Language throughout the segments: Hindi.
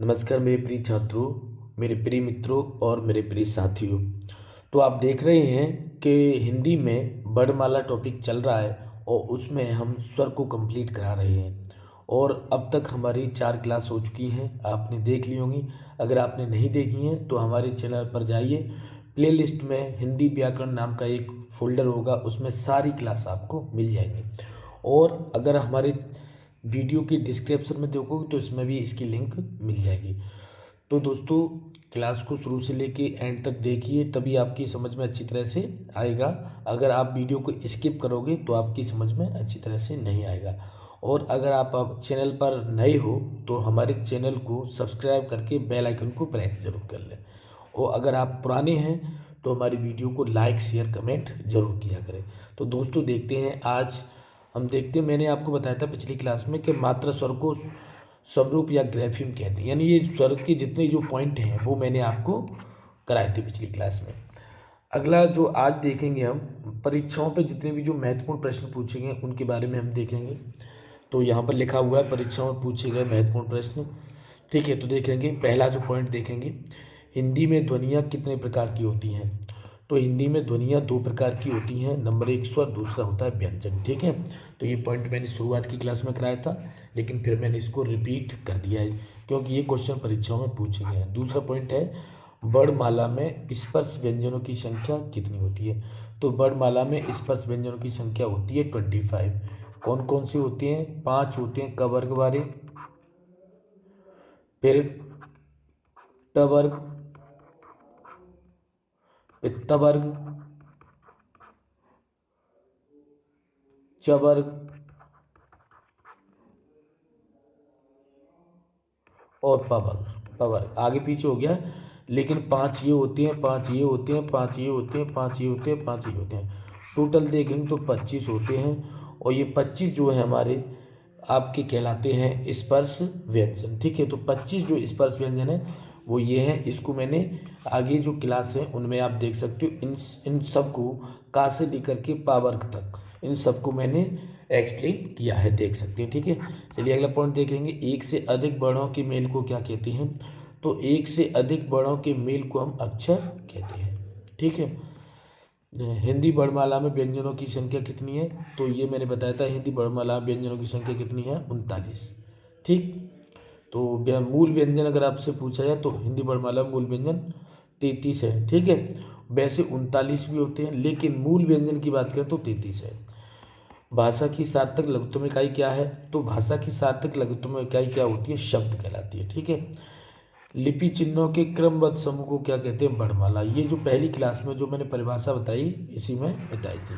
नमस्कार मेरे प्रिय छात्रों, मेरे प्रिय मित्रों और मेरे प्रिय साथियों। तो आप देख रहे हैं कि हिंदी में वर्णमाला टॉपिक चल रहा है और उसमें हम स्वर को कंप्लीट करा रहे हैं। और अब तक हमारी 4 क्लास हो चुकी हैं, आपने देख ली होंगी। अगर आपने नहीं देखी हैं तो हमारे चैनल पर जाइए, प्लेलिस्ट में हिंदी व्याकरण नाम का एक फ़ोल्डर होगा, उसमें सारी क्लास आपको मिल जाएंगी। और अगर हमारे वीडियो की डिस्क्रिप्शन में देखोगे तो इसमें भी इसकी लिंक मिल जाएगी। तो दोस्तों, क्लास को शुरू से लेके एंड तक देखिए, तभी आपकी समझ में अच्छी तरह से आएगा। अगर आप वीडियो को स्किप करोगे तो आपकी समझ में अच्छी तरह से नहीं आएगा। और अगर आप चैनल पर नए हो तो हमारे चैनल को सब्सक्राइब करके बेल आइकन को प्रेस ज़रूर कर लें। और अगर आप पुराने हैं तो हमारी वीडियो को लाइक शेयर कमेंट ज़रूर किया करें। तो दोस्तों, देखते हैं आज हम देखते हैं। मैंने आपको बताया था पिछली क्लास में कि मात्रा स्वर को स्वरूप या ग्रेफिम कहते हैं, यानी ये स्वर के जितने जो पॉइंट हैं वो मैंने आपको कराए थे पिछली क्लास में। अगला जो आज देखेंगे, हम परीक्षाओं पे जितने भी जो महत्वपूर्ण प्रश्न पूछेंगे उनके बारे में हम देखेंगे। तो यहाँ पर लिखा हुआ है परीक्षाओं में पूछे गए महत्वपूर्ण प्रश्न। ठीक है, तो देखेंगे पहला जो पॉइंट देखेंगे, हिंदी में ध्वनियाँ कितने प्रकार की होती हैं। तो हिंदी में ध्वनियाँ 2 प्रकार की होती हैं। नंबर 1 स्वर, दूसरा होता है व्यंजन। ठीक है, तो ये पॉइंट मैंने शुरुआत की क्लास में कराया था, लेकिन फिर मैंने इसको रिपीट कर दिया है क्योंकि ये क्वेश्चन परीक्षाओं में पूछे गए हैं। दूसरा पॉइंट है, वर्णमाला में स्पर्श व्यंजनों की संख्या कितनी होती है। तो वर्णमाला में स्पर्श व्यंजनों की संख्या होती है 25। कौन कौन सी होती हैं? 5 होते हैं क वर्ग वाले, फिर ट वर्ग, पित्त वर्ग, च वर्ग और प वर्ग। प वर्ग आगे पीछे हो गया, लेकिन 5 ये होती हैं, 5 ये होते हैं, 5 ये होते हैं, 5 ये होते हैं, 5 ये होते हैं। टोटल देखेंगे तो 25 होते हैं। और ये 25 जो है हमारे आपके कहलाते हैं स्पर्श व्यंजन। ठीक है, तो 25 जो स्पर्श व्यंजन है वो ये हैं। इसको मैंने आगे जो क्लास है उनमें आप देख सकते हो, इन सब को का से लेकर के पा वर्ग तक इन सबको मैंने एक्सप्लेन किया है, देख सकते हैं। ठीक है, चलिए अगला पॉइंट देखेंगे, एक से अधिक वर्णों के मेल को क्या कहते हैं। तो एक से अधिक वर्णों के मेल को हम अक्षर कहते हैं। ठीक है, हिंदी वर्णमाला में व्यंजनों की संख्या कितनी है। तो ये मैंने बताया था, हिंदी वर्णमाला में व्यंजनों की संख्या कितनी है, 39। ठीक, तो मूल व्यंजन अगर आपसे पूछा जाए तो हिंदी वर्णमाला में मूल व्यंजन 33 है। ठीक है, वैसे 39 भी होते हैं, लेकिन मूल व्यंजन की बात करें तो 33 है। भाषा की सार्थक लघुत्तम इकाई क्या है। तो भाषा की सार्थक लघुत्तम इकाई क्या होती है, शब्द कहलाती है। ठीक है, लिपि चिन्हों के क्रमबद्ध समूह को क्या कहते हैं, वर्णमाला। ये जो पहली क्लास में जो मैंने परिभाषा बताई इसी में बताई थी,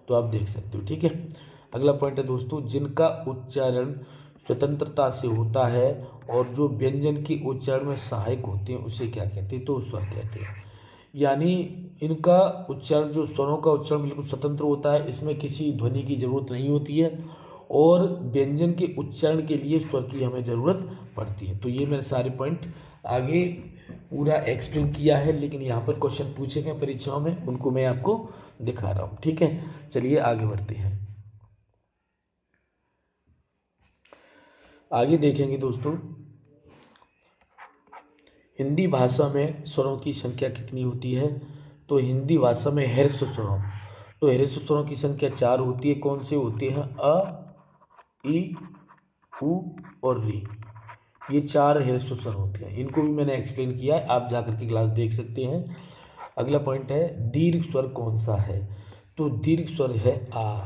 तो आप देख सकते हो। ठीक है, अगला पॉइंट है दोस्तों, जिनका उच्चारण स्वतंत्रता से होता है और जो व्यंजन के उच्चारण में सहायक होते हैं उसे क्या कहते हैं, तो स्वर कहते हैं। यानी इनका उच्चारण, जो स्वरों का उच्चारण बिल्कुल स्वतंत्र होता है, इसमें किसी ध्वनि की ज़रूरत नहीं होती है और व्यंजन के उच्चारण के लिए स्वर की हमें ज़रूरत पड़ती है। तो ये मैंने सारे पॉइंट आगे पूरा एक्सप्लेन किया है, लेकिन यहाँ पर क्वेश्चन पूछे गए परीक्षाओं में, उनको मैं आपको दिखा रहा हूँ। ठीक है, चलिए आगे बढ़ते हैं। आगे देखेंगे दोस्तों, हिंदी भाषा में स्वरों की संख्या कितनी होती है। तो हिंदी भाषा में ह्रस्व स्वरों, तो ह्रस्व स्वरों की संख्या 4 होती है। कौन से होते हैं, अ, ई, उ और री। ये 4 ह्रस्व स्वर होते हैं, इनको भी मैंने एक्सप्लेन किया है, आप जाकर के क्लास देख सकते हैं। अगला पॉइंट है, दीर्घ स्वर कौन सा है। तो दीर्घ स्वर है आ,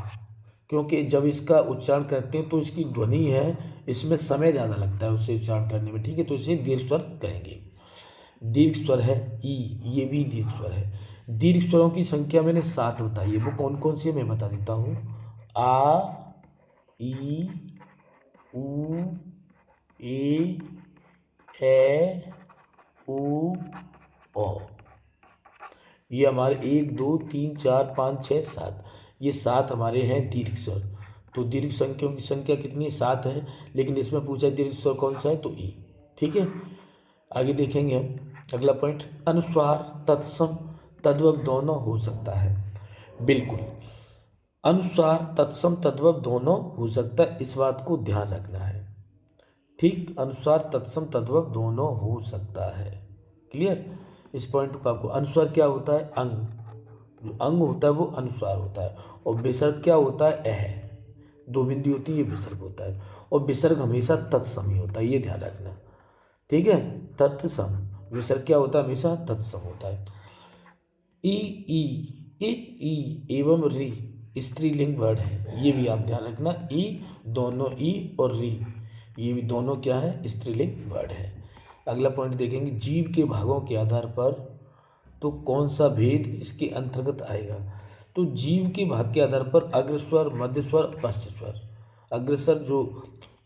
क्योंकि जब इसका उच्चारण करते हैं तो इसकी ध्वनि है, इसमें समय ज़्यादा लगता है उससे उच्चारण करने में। ठीक है, तो इसे दीर्घ स्वर कहेंगे। दीर्घ स्वर है ई, ये भी दीर्घ स्वर है। दीर्घ स्वरों की संख्या मैंने 7 बताई है, वो कौन कौन सी है मैं बता देता हूँ। आ, ई, उ, ए, उ, ओ। ये हमारे 1 2 3 4 5 6 7, ये 7 हमारे हैं दीर्घ स्वर। तो दीर्घ संख्याओं की संख्या कितनी है, 7 है, लेकिन इसमें पूछा दीर्घ स्वर कौन सा है, तो ई। ठीक है, आगे देखेंगे हम अगला पॉइंट, अनुस्वार तत्सम तद्भव दोनों हो सकता है। बिल्कुल, अनुस्वार तत्सम तद्भव दोनों हो सकता है, इस बात को ध्यान रखना है। ठीक, अनुस्वार तत्सम तद्भव दोनों हो सकता है। क्लियर? इस पॉइंट को आपको, अनुस्वार क्या होता है? अंग, जो अंग होता है वो अनुस्वार होता है, और विसर्ग क्या होता है? अह, दो बिंदी होती है, ये विसर्ग होता है, और विसर्ग हमेशा तत्सम ही होता है, ये ध्यान रखना। ठीक है, तत्सम, विसर्ग क्या होता है? हमेशा तत्सम होता है। ई ई इ ई एवं री स्त्रीलिंग वर्ड है, ये भी आप ध्यान रखना। ई, दोनों ई और री, ये भी दोनों क्या है? स्त्रीलिंग वर्ड है। अगला पॉइंट देखेंगे, जीव के भागों के आधार पर तो कौन सा भेद इसके अंतर्गत आएगा? तो जीव के भाग के आधार पर अग्रस्वर, मध्यस्वर, पश्चस्वर। अग्रसर जो,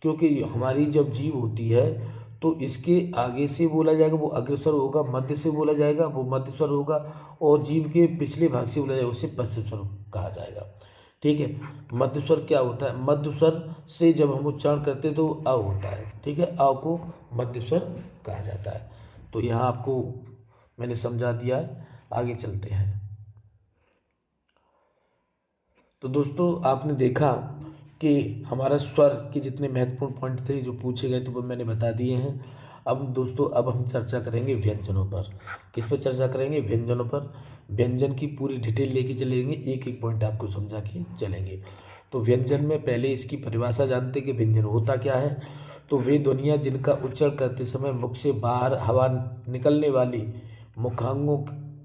क्योंकि हमारी जब जीव होती है तो इसके आगे से बोला जाएगा वो अग्रस्वर होगा, मध्य से बोला जाएगा वो मध्यस्वर होगा, और जीव के पिछले भाग से बोला जाएगा उसे पश्चस्वर कहा जाएगा। ठीक है, मध्यस्वर क्या होता है? मध्यस्वर से जब हम उच्चारण करते हैं तो अ होता है। ठीक है, अ को मध्यस्वर कहा जाता है। तो यहाँ आपको मैंने समझा दिया है, आगे चलते हैं। तो दोस्तों आपने देखा कि हमारा स्वर के जितने महत्वपूर्ण पॉइंट थे जो पूछे गए थे वो मैंने बता दिए हैं। अब दोस्तों अब हम चर्चा करेंगे व्यंजनों पर। किस पर चर्चा करेंगे? व्यंजनों पर। व्यंजन की पूरी डिटेल लेके चलेंगे, एक एक पॉइंट आपको समझा के चलेंगे। तो व्यंजन में पहले इसकी परिभाषा जानते कि व्यंजन होता क्या है। तो वे ध्वनियाँ जिनका उच्चारण करते समय मुख से बाहर हवा निकलने वाली मुखांगों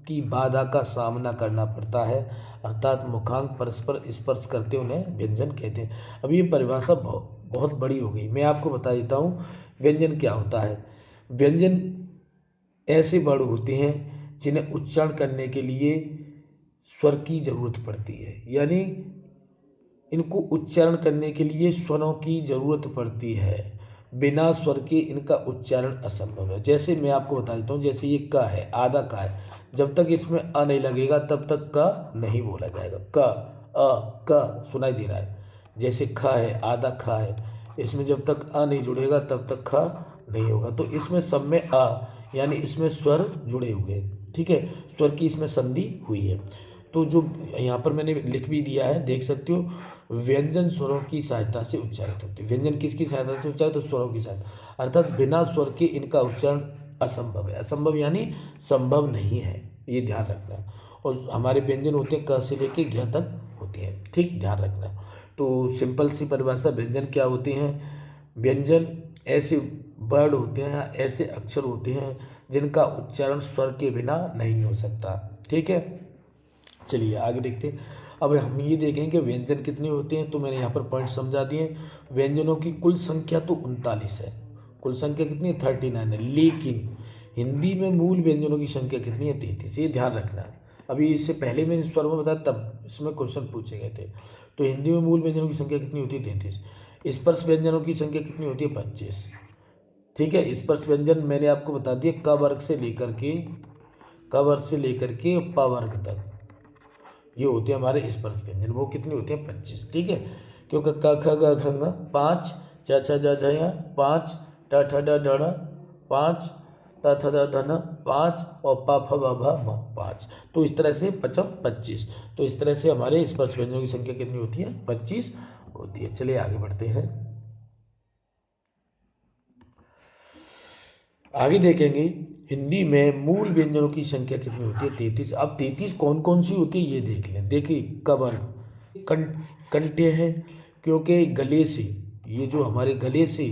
की बाधा का सामना करना पड़ता है, अर्थात मुखांग परस्पर स्पर्श करते उन्हें व्यंजन कहते हैं। अब ये परिभाषा बहुत बड़ी हो गई, मैं आपको बता देता हूँ व्यंजन क्या होता है। व्यंजन ऐसे वर्ड होते हैं जिन्हें उच्चारण करने के लिए स्वर की जरूरत पड़ती है, यानी इनको उच्चारण करने के लिए स्वरों की जरूरत पड़ती है, बिना स्वर के इनका उच्चारण असंभव है। जैसे मैं आपको बता देता हूँ, जैसे ये क है, आधा का है, जब तक इसमें अ नहीं लगेगा तब तक क नहीं बोला जाएगा। क, अ, क सुनाई दे रहा है। जैसे ख है, आधा ख है, इसमें जब तक अ नहीं जुड़ेगा तब तक ख नहीं होगा। तो इसमें सब में अ, यानी इसमें स्वर जुड़े हुए हैं। ठीक है, स्वर की इसमें संधि हुई है। तो जो यहाँ पर मैंने लिख भी दिया है, देख सकते हो, व्यंजन स्वरों की सहायता से उच्चारित होते हैं। व्यंजन किसकी सहायता से उच्चारित? तो स्वरों की सहायता, अर्थात बिना स्वर के इनका उच्चारण असंभव है। असंभव यानी संभव नहीं है, ये ध्यान रखना। और हमारे व्यंजन होते हैं क से लेके घ तक होते हैं। ठीक, ध्यान रखना। तो सिंपल सी परिभाषा, व्यंजन क्या होते हैं? व्यंजन ऐसे वर्ड होते हैं, ऐसे अक्षर होते हैं जिनका उच्चारण स्वर के बिना नहीं हो सकता। ठीक है, चलिए आगे देखते हैं। अब हम ये देखें कि व्यंजन कितने होते हैं, तो मैंने यहाँ पर पॉइंट समझा दिए। व्यंजनों की कुल संख्या तो 39 है। कुल संख्या कितनी है? 39 है। लेकिन हिंदी में मूल व्यंजनों की संख्या कितनी है? 33। ये ध्यान रखना। अभी इससे पहले मैंने स्वर में बताया तब इसमें क्वेश्चन पूछे गए थे। तो हिंदी में मूल व्यंजनों की संख्या कितनी होती है? 33। स्पर्श व्यंजनों की संख्या कितनी होती है? 25। ठीक है, स्पर्श व्यंजन मैंने आपको बता दिया, क वर्ग से लेकर के प वर्ग तक ये होते हैं हमारे स्पर्श व्यंजन। वो कितने होते हैं? 25। ठीक है, क्योंकि क ख ग घ ङ 5, च छ ज झ य 5, ट ठ ड ढ ण 5, त थ द ध न 5 और प फ ब भ म 5। तो इस तरह से 25। तो इस तरह से हमारे स्पर्श व्यंजनों की संख्या कितनी होती है? 25 होती है। चलिए आगे बढ़ते हैं। आगे देखेंगे हिंदी में मूल व्यंजनों की संख्या कितनी होती है? 33। अब 33 कौन कौन सी होती है ये देख लें। देखिए, कबर कंठ्य है, क्योंकि गले से, ये जो हमारे गले से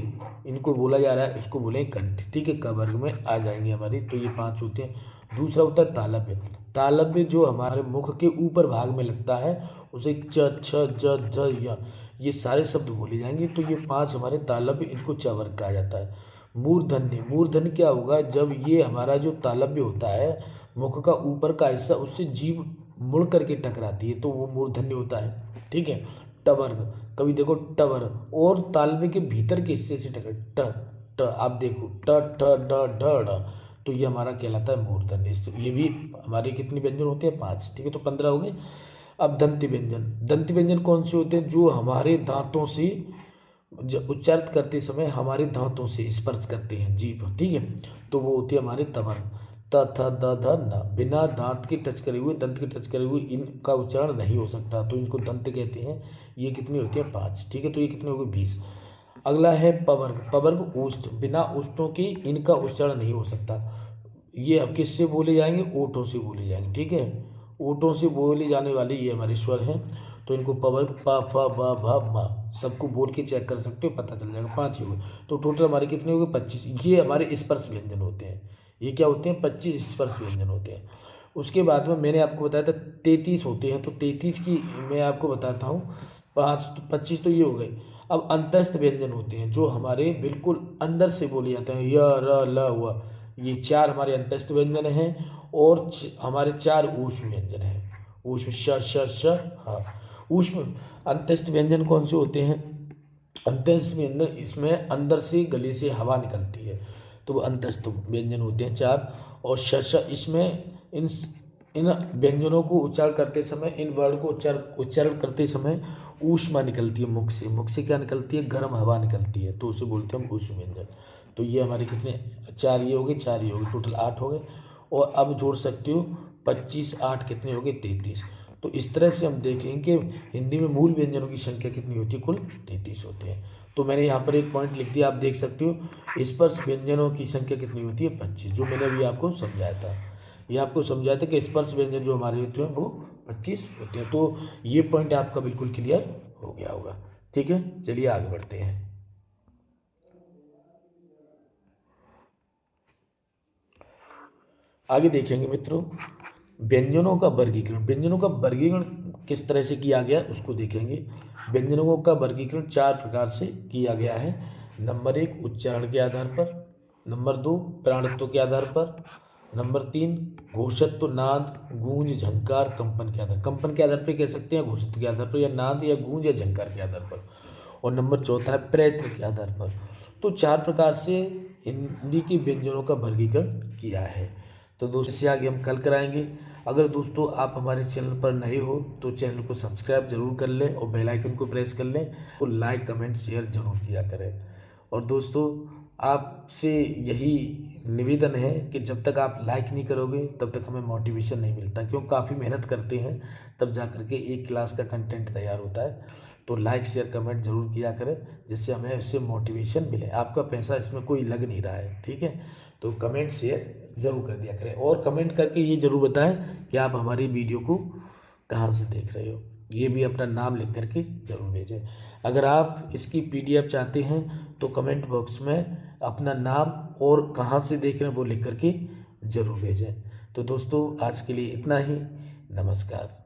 इनको बोला जा रहा है इसको बोले कंठ। ठीक है, क वर्ग में आ जाएंगे हमारे। तो ये 5 होते हैं। दूसरा होता है तालव्य। तालव्य जो हमारे मुख के ऊपर भाग में लगता है उसे च छ ज झ य, ये सारे शब्द बोले जाएंगे। तो ये 5 हमारे तालव्य, इनको च वर्ग कहा जाता है। मूर्धन्य, मूर्धन्य क्या होगा? जब ये हमारा जो तालव्य होता है, मुख का ऊपर का हिस्सा, उससे जीभ मुड़ करके टकराती है तो वो मूर्धन्य होता है। ठीक है, टवर्ग, कभी देखो टवर, और तालव्य के भीतर के हिस्से से टकर ट ट, आप देखो ट ठ ड ढ ढ, तो ये हमारा कहलाता है मूर्धन्य। ये भी हमारे कितने व्यंजन होते हैं? 5। ठीक है, तो 15 हो गए। अब दंत व्यंजन। दंत व्यंजन कौन से होते हैं? जो हमारे दांतों से जब उच्चारित करते समय हमारे दांतों से स्पर्श करते हैं जीभ। ठीक है, तो वो होते हैं हमारे तवर। त थ द ध न, बिना दांत के टच करे हुए, दंत के टच करे हुए इनका उच्चारण नहीं हो सकता, तो इनको दंत कहते हैं। ये कितनी होती है? 5। ठीक है, तो ये कितने हो गए? 20। अगला है पवर्ग। पवर्ग ओष्ठ, बिना ओष्ठों के इनका उच्चारण नहीं हो सकता। ये अब किससे बोले जाएंगे? ओठों से बोले जाएंगे, ठीक है। ओठों से बोले जाने वाले ये हमारे स्वर हैं, तो इनको पवर्ग प फ ब भ म सबको बोल के चेक कर सकते हो, पता चल जाएगा। 5 ही हुए, तो टोटल हमारे कितने हो गए? 25। ये हमारे स्पर्श व्यंजन होते हैं। ये क्या होते हैं? 25 स्पर्श व्यंजन होते हैं। उसके बाद में मैंने आपको बताया था 33 होते हैं, तो 33 की मैं आपको बताता हूँ। 5 तो 25 तो ये हो गए। अब अंतस्थ व्यंजन होते हैं जो हमारे बिल्कुल अंदर से बोले जाते हैं। य र ल हुआ, ये 4 हमारे अंतस्थ व्यंजन हैं। और हमारे 4 ऊष्म व्यंजन हैं। ऊष्म श श श हाँ। ऊष्म अंतस्थ व्यंजन कौन से होते हैं? अंतस्थ व्यंजन, इसमें अंदर से गले से हवा निकलती है, तो वो अंतस्थ व्यंजन होते हैं 4। और श श, इसमें इन व्यंजनों को उच्चारण करते समय, इन वर्ण को उच्चारण करते समय ऊष्मा निकलती है मुख से। मुख से क्या निकलती है? गर्म हवा निकलती है, तो उसे बोलते हैं हम ऊष्म व्यंजन। तो ये हमारे कितने? 4 ये हो गए, 4 ये हो गए, टोटल 8 हो गए। और अब जोड़ सकते हो 25 8 कितने हो गए? 33। तो इस तरह से हम देखेंगे कि हिंदी में मूल व्यंजनों की संख्या कितनी होती है? कुल 33 होते हैं। तो मैंने यहाँ पर एक पॉइंट लिख दिया, आप देख सकते हो। स्पर्श व्यंजनों की संख्या कितनी होती है? 25, जो मैंने अभी आपको समझाया था। ये आपको समझाया था कि स्पर्श व्यंजन जो हमारे होते हैं वो 25 होते हैं। तो ये पॉइंट आपका बिल्कुल क्लियर हो गया होगा, ठीक है। चलिए आगे बढ़ते हैं। आगे देखेंगे मित्रों, व्यंजनों का वर्गीकरण। व्यंजनों का वर्गीकरण किस तरह से किया गया उसको देखेंगे। व्यंजनों का वर्गीकरण 4 प्रकार से किया गया है। नंबर 1 उच्चारण के आधार पर, नंबर 2 प्राणत्व के आधार पर, नंबर 3 घोषत्व, नाद, गूंज, झंकार, कंपन के आधार। कंपन के आधार पर कह सकते हैं, घोषत्व के आधार पर, या नाद या गूंज या झंकार के आधार पर। और नंबर 4 है प्रयत्न के आधार पर। तो 4 प्रकार से हिंदी के व्यंजनों का वर्गीकरण किया है। तो दोस्तों इससे आगे हम कल कराएंगे। अगर दोस्तों आप हमारे चैनल पर नए हो तो चैनल को सब्सक्राइब जरूर कर लें और बेल आइकन को प्रेस कर लें, तो लाइक कमेंट शेयर जरूर किया करें। और दोस्तों आपसे यही निवेदन है कि जब तक आप लाइक नहीं करोगे तब तक हमें मोटिवेशन नहीं मिलता, क्यों काफ़ी मेहनत करते हैं तब जा करके एक क्लास का कंटेंट तैयार होता है। तो लाइक शेयर कमेंट जरूर किया करें, जिससे हमें उससे मोटिवेशन मिले। आपका पैसा इसमें कोई लग नहीं रहा है, ठीक है। तो कमेंट शेयर ज़रूर कर दिया करें, और कमेंट करके ये ज़रूर बताएं कि आप हमारी वीडियो को कहाँ से देख रहे हो। ये भी अपना नाम लिख करके ज़रूर भेजें। अगर आप इसकी PDF चाहते हैं तो कमेंट बॉक्स में अपना नाम और कहाँ से देख रहे हैं वो लिख करके ज़रूर भेजें। तो दोस्तों आज के लिए इतना ही। नमस्कार।